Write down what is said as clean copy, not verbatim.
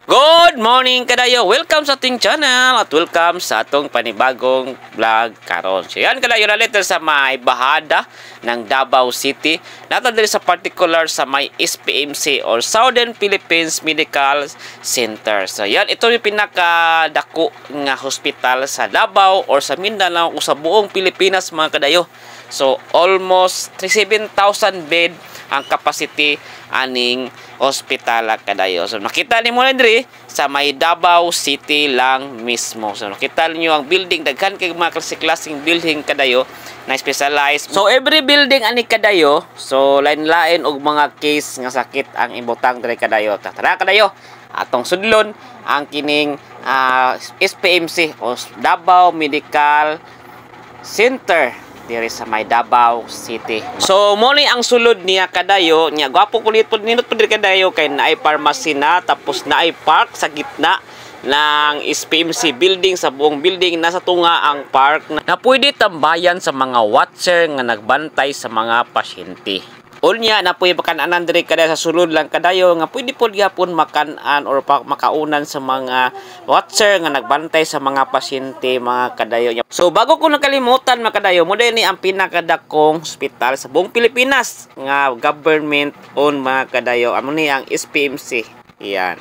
Good morning kadayo. Welcome sa ating channel at welcome sa atong panibagong vlog karon. So yan kadayo na letter sa may bahada ng Davao City. Nato diri sa particular sa may SPMC or Southern Philippines Medical Center. So yan ito yung pinakadako nga hospital sa Davao or sa Mindanao o sa buong Pilipinas mga kadayo. So almost 37,000 bed ang capacity aning hospital kadayo. So nakita ni mo na diri sa may Davao City lang mismo. So nakita niyo ang building, daghan kay mga klase-klaseng building kadayo na specialized. So every building ani kadayo, so lain-lain og mga case nga sakit ang ibutang diri kadayo. Tara kadayo atong sudlon ang kining SPMC o Davao Medical Center diri sa may Davao City. So mo ni ang sulod niya kadayo, nya gwapo kulit pud ninot pud diri kadayo kay naay pharmacy na, tapos naay park sa gitna ng SPMC building. Sa buong building nasa tunga ang park na pwede tambayan sa mga watcher nga nagbantay sa mga pasyente. Unya na pwede makanan diri kada sa sulod lang kadayo nga pwede pod gyapon makanan or makaunan sa mga watcher nga nagbantay sa mga pasyente mga kadayo. So bago ko nakalimutan mga kadayo, mo ni ang pinakadakong hospital sa buong Pilipinas nga government owned mga kadayo. Amo ni ang SPMC. Yan.